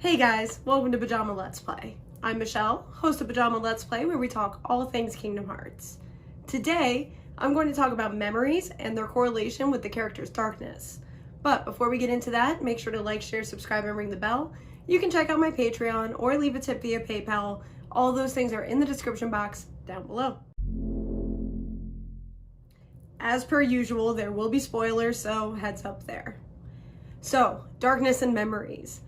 Hey guys, welcome to Pajama Let's Play. I'm Michelle, host of Pajama Let's Play, where we talk all things Kingdom Hearts. Today, I'm going to talk about memories and their correlation with the character's darkness. But before we get into that, make sure to like, share, subscribe, and ring the bell. You can check out my Patreon or leave a tip via PayPal. All those things are in the description box down below. As per usual, there will be spoilers, so heads up there. So, darkness and memories.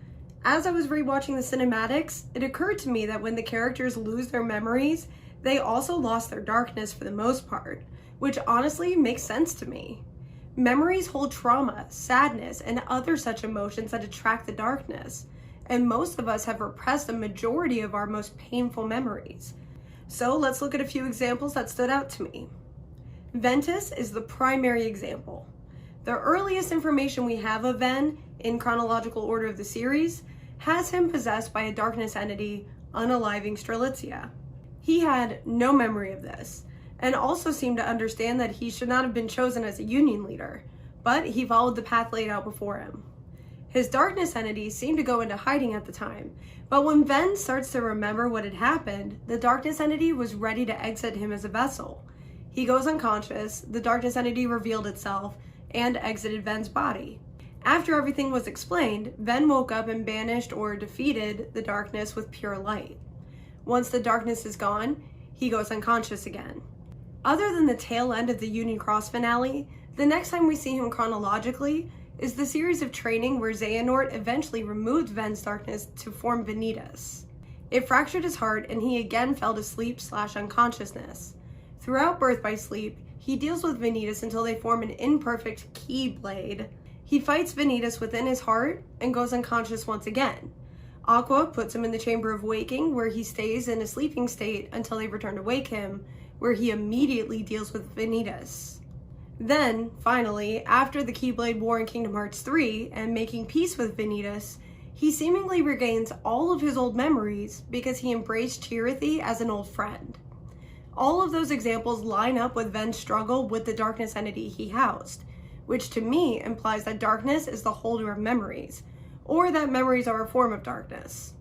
As I was rewatching the cinematics, it occurred to me that when the characters lose their memories, they also lost their darkness for the most part, which honestly makes sense to me. Memories hold trauma, sadness, and other such emotions that attract the darkness, and most of us have repressed a majority of our most painful memories. So let's look at a few examples that stood out to me. Ventus is the primary example. The earliest information we have of Ven, in chronological order of the series, has him possessed by a darkness entity unaliving Strelitzia. He had no memory of this, and also seemed to understand that he should not have been chosen as a Union leader, but he followed the path laid out before him. His darkness entity seemed to go into hiding at the time, but when Ven starts to remember what had happened, the darkness entity was ready to exit him as a vessel. He goes unconscious, the darkness entity revealed itself, and exited Ven's body. After everything was explained, Ven woke up and banished or defeated the darkness with pure light. Once the darkness is gone, he goes unconscious again. Other than the tail end of the Union Cross finale, the next time we see him chronologically is the series of training where Xehanort eventually removed Ven's darkness to form Vanitas. It fractured his heart and he again fell to sleep/unconsciousness. Throughout Birth by Sleep, he deals with Vanitas until they form an imperfect Keyblade. He fights Vanitas within his heart and goes unconscious once again. Aqua puts him in the Chamber of Waking, where he stays in a sleeping state until they return to wake him, where he immediately deals with Vanitas. Then, finally, after the Keyblade War in Kingdom Hearts 3 and making peace with Vanitas, he seemingly regains all of his old memories because he embraced Chirithy as an old friend. All of those examples line up with Ven's struggle with the darkness entity he housed, which to me implies that darkness is the holder of memories, or that memories are a form of darkness.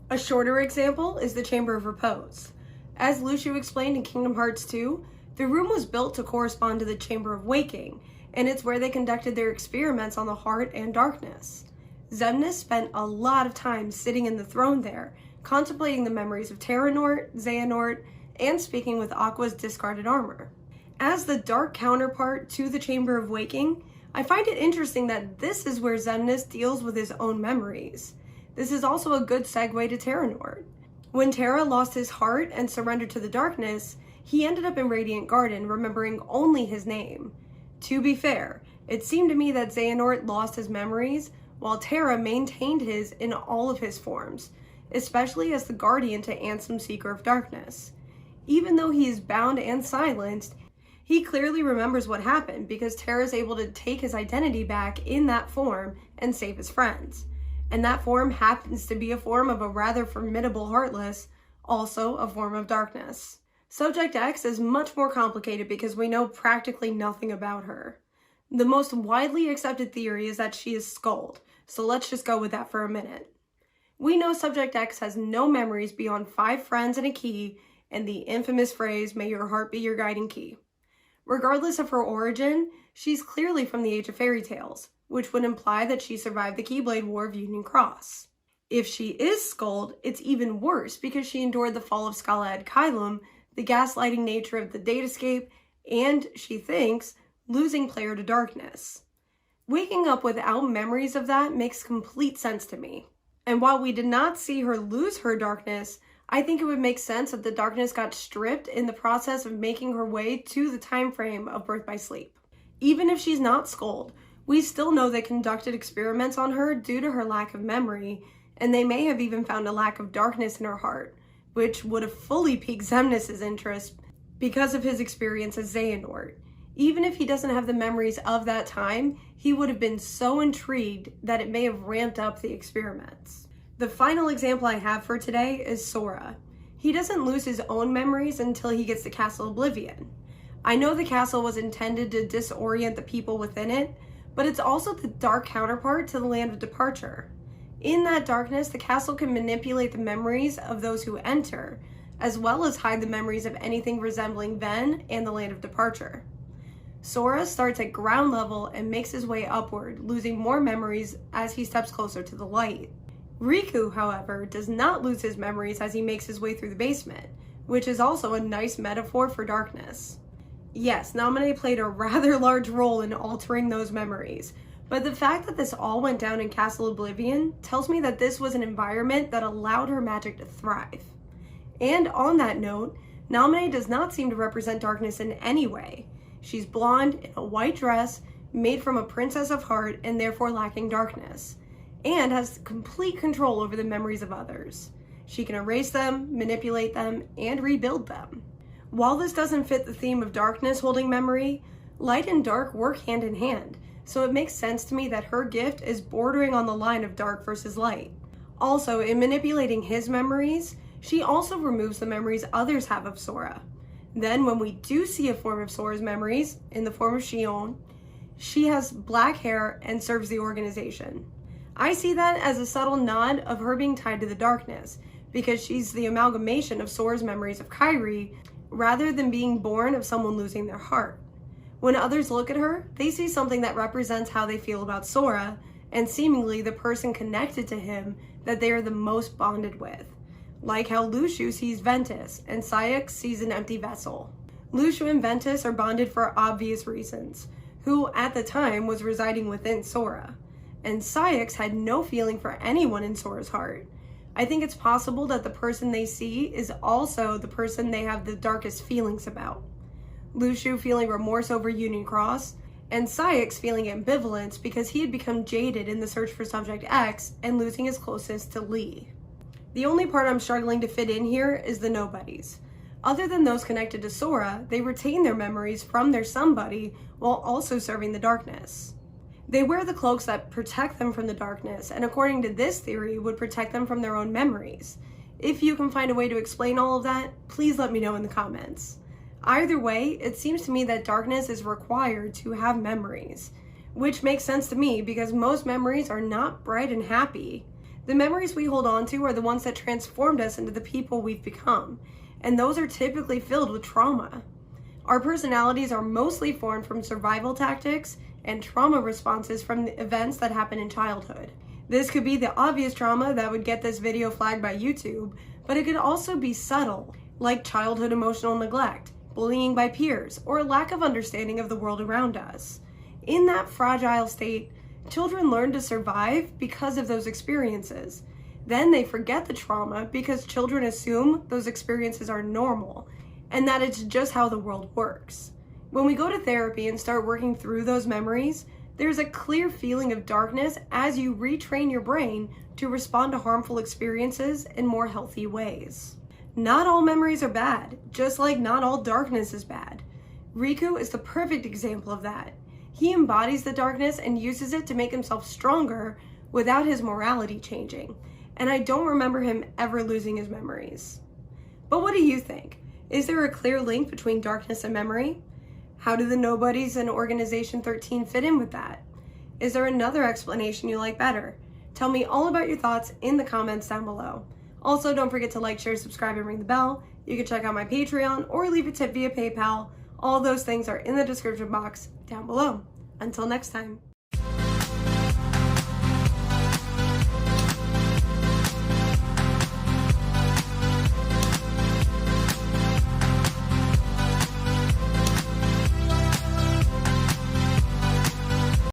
A shorter example is the Chamber of Repose. As Lucio explained in Kingdom Hearts 2, the room was built to correspond to the Chamber of Waking, and it's where they conducted their experiments on the heart and darkness. Xemnas spent a lot of time sitting in the throne there, contemplating the memories of Terranort, Xehanort, and speaking with Aqua's discarded armor. As the dark counterpart to the Chamber of Waking, I find it interesting that this is where Xemnas deals with his own memories. This is also a good segue to Terranort. When Terra lost his heart and surrendered to the darkness, he ended up in Radiant Garden, remembering only his name. To be fair, it seemed to me that Xehanort lost his memories, while Terra maintained his in all of his forms, especially as the guardian to Ansem, Seeker of Darkness. Even though he is bound and silenced, he clearly remembers what happened because Terra is able to take his identity back in that form and save his friends. And that form happens to be a form of a rather formidable Heartless, also a form of darkness. Subject X is much more complicated because we know practically nothing about her. The most widely accepted theory is that she is Skuld, so let's just go with that for a minute. We know Subject X has no memories beyond 5 friends and a key, and the infamous phrase, "May your heart be your guiding key." Regardless of her origin, she's clearly from the Age of Fairy Tales, which would imply that she survived the Keyblade War of Union Cross. If she is Skuld, it's even worse because she endured the fall of Scala ad Caelum, the gaslighting nature of the Datascape, and, she thinks, losing player to darkness. Waking up without memories of that makes complete sense to me. And while we did not see her lose her darkness, I think it would make sense if the darkness got stripped in the process of making her way to the time frame of Birth by Sleep. Even if she's not Skuld, we still know they conducted experiments on her due to her lack of memory, and they may have even found a lack of darkness in her heart, which would have fully piqued Xemnas' interest because of his experience as Xehanort. Even if he doesn't have the memories of that time, he would have been so intrigued that it may have ramped up the experiments. The final example I have for today is Sora. He doesn't lose his own memories until he gets to Castle Oblivion. I know the castle was intended to disorient the people within it, but it's also the dark counterpart to the Land of Departure. In that darkness, the castle can manipulate the memories of those who enter, as well as hide the memories of anything resembling Ven and the Land of Departure. Sora starts at ground level and makes his way upward, losing more memories as he steps closer to the light. Riku, however, does not lose his memories as he makes his way through the basement, which is also a nice metaphor for darkness. Yes, Naminé played a rather large role in altering those memories, but the fact that this all went down in Castle Oblivion tells me that this was an environment that allowed her magic to thrive. And on that note, Naminé does not seem to represent darkness in any way. She's blonde, in a white dress, made from a princess of heart and therefore lacking darkness, and has complete control over the memories of others. She can erase them, manipulate them, and rebuild them. While this doesn't fit the theme of darkness holding memory, light and dark work hand in hand, so it makes sense to me that her gift is bordering on the line of dark versus light. Also, in manipulating his memories, she also removes the memories others have of Sora. Then, when we do see a form of Sora's memories, in the form of Xion, she has black hair and serves the organization. I see that as a subtle nod of her being tied to the darkness, because she's the amalgamation of Sora's memories of Kairi, rather than being born of someone losing their heart. When others look at her, they see something that represents how they feel about Sora, and seemingly the person connected to him that they are the most bonded with. Like how Luxu sees Ventus, and Saïx sees an empty vessel. Luxu and Ventus are bonded for obvious reasons, who at the time was residing within Sora, and Saïx had no feeling for anyone in Sora's heart. I think it's possible that the person they see is also the person they have the darkest feelings about. Luxu feeling remorse over Union Cross, and Saïx feeling ambivalence because he had become jaded in the search for Subject X and losing his closeness to Lee. The only part I'm struggling to fit in here is the nobodies. Other than those connected to Sora, they retain their memories from their somebody while also serving the darkness. They wear the cloaks that protect them from the darkness, and according to this theory, would protect them from their own memories. If you can find a way to explain all of that, please let me know in the comments. Either way, it seems to me that darkness is required to have memories, which makes sense to me because most memories are not bright and happy. The memories we hold on to are the ones that transformed us into the people we've become, and those are typically filled with trauma. Our personalities are mostly formed from survival tactics and trauma responses from the events that happen in childhood. This could be the obvious trauma that would get this video flagged by YouTube, but it could also be subtle, like childhood emotional neglect, bullying by peers, or a lack of understanding of the world around us. In that fragile state, children learn to survive because of those experiences. Then they forget the trauma because children assume those experiences are normal and that it's just how the world works. When we go to therapy and start working through those memories, there's a clear feeling of darkness as you retrain your brain to respond to harmful experiences in more healthy ways. Not all memories are bad, just like not all darkness is bad. Riku is the perfect example of that. He embodies the darkness and uses it to make himself stronger without his morality changing, and I don't remember him ever losing his memories. But what do you think? Is there a clear link between darkness and memory? How do the nobodies in Organization 13 fit in with that? Is there another explanation you like better? Tell me all about your thoughts in the comments down below. Also, don't forget to like, share, subscribe, and ring the bell. You can check out my Patreon or leave a tip via PayPal. All those things are in the description box down below. Until next time.